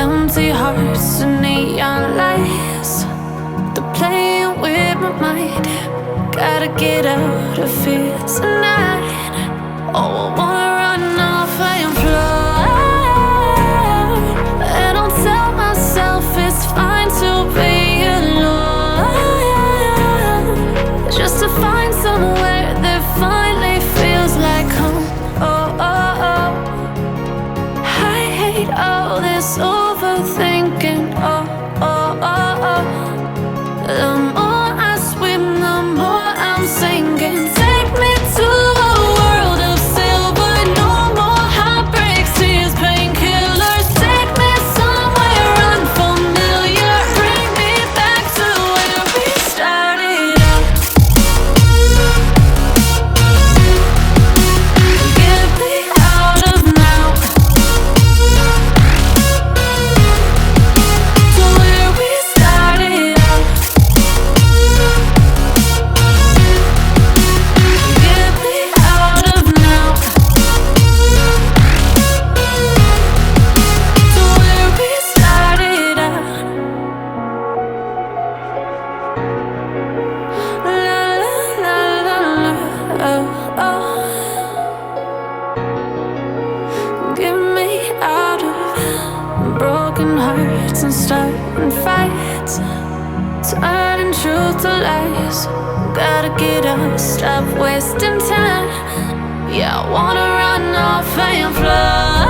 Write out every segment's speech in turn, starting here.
Empty hearts and neon lights, they're playing with my mind. Gotta get out of here tonight. Oh, I wanna run off and fly. And I'll tell myself it's fine to be alone, just to find somewhere that finally feels like home. Oh, oh, oh. I hate all this overthinking. Oh, oh, oh, oh. The more I swim, the more I'm sinking. Take me to a world of silver. No more heartbreaks, tears, painkillers. Take me somewhere unfamiliar. Bring me back to where we started out. Get me out of now, to where we started out. Get me out of now, to where we started out. La la la la la, oh, oh. Get me out of broken hearts and starting fights, turning truth to lies. Gotta get up, stop wasting time. Yeah, I wanna run off and fly.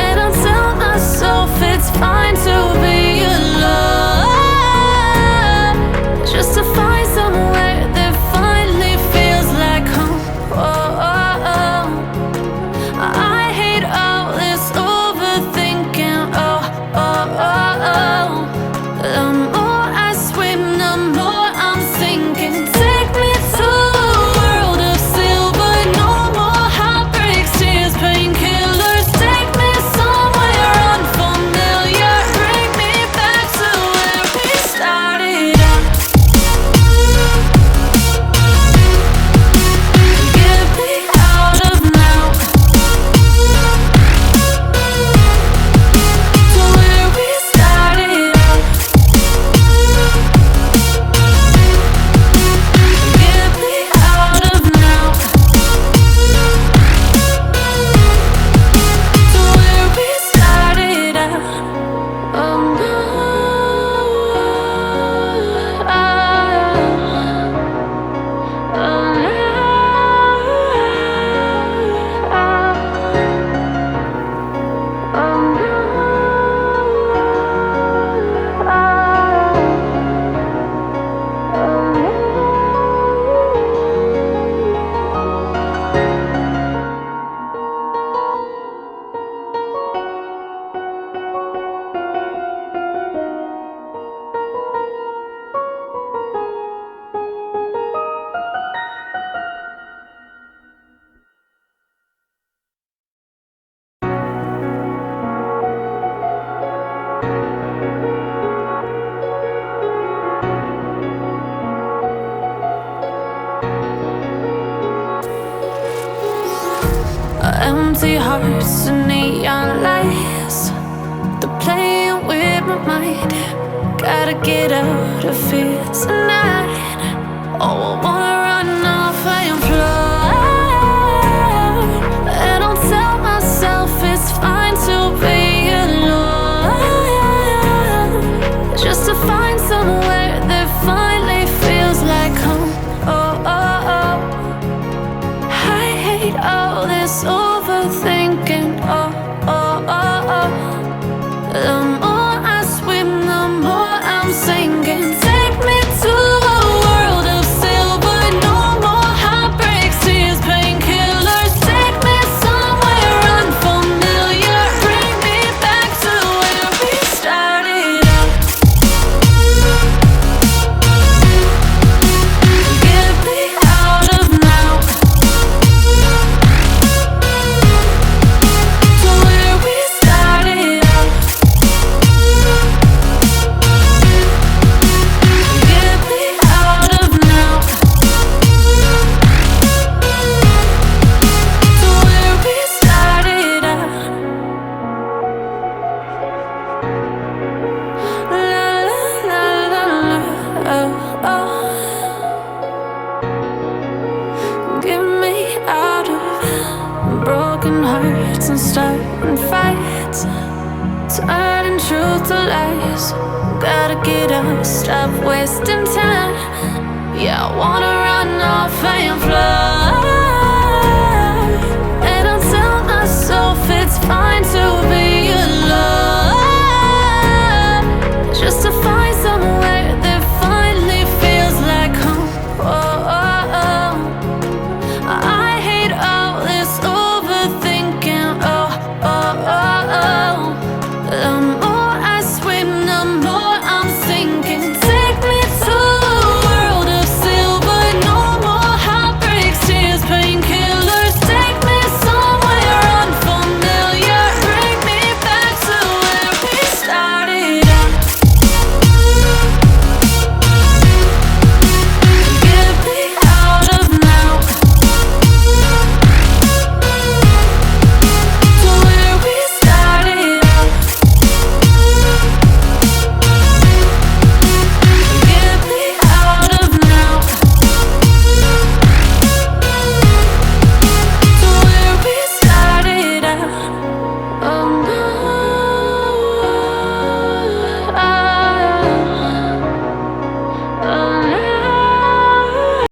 And I'll tell myself it's fine to be alone, just to find somewhere that finally feels like home. Oh, oh, oh. I hate all this overthinking. Oh, oh, oh, oh. The more I swim, the more I'm sinking. Take me to a world of silver. No more heartbreaks, tears, painkillers. Take me somewhere unfamiliar. Bring me back to where we started out. Get me out of now, to where we started out. Get me out of now, to where we started out. Oh no, oh no. Empty hearts and neon lights, they're playing with my mind. Gotta get out of here tonight. Oh, I wanna run off and fly. And I'll tell myself it's fine to be alone, just to find somewhere that finally feels like home. Oh, oh, oh. I hate all this overthinking. Oh, oh, oh, oh. The more I swim, the more I'm sinking. Take me to a world of silver. nights, turning truth to lies. Gotta get up, stop wasting time. Yeah, I wanna run off and fly. And I'll tell myself it's fine to be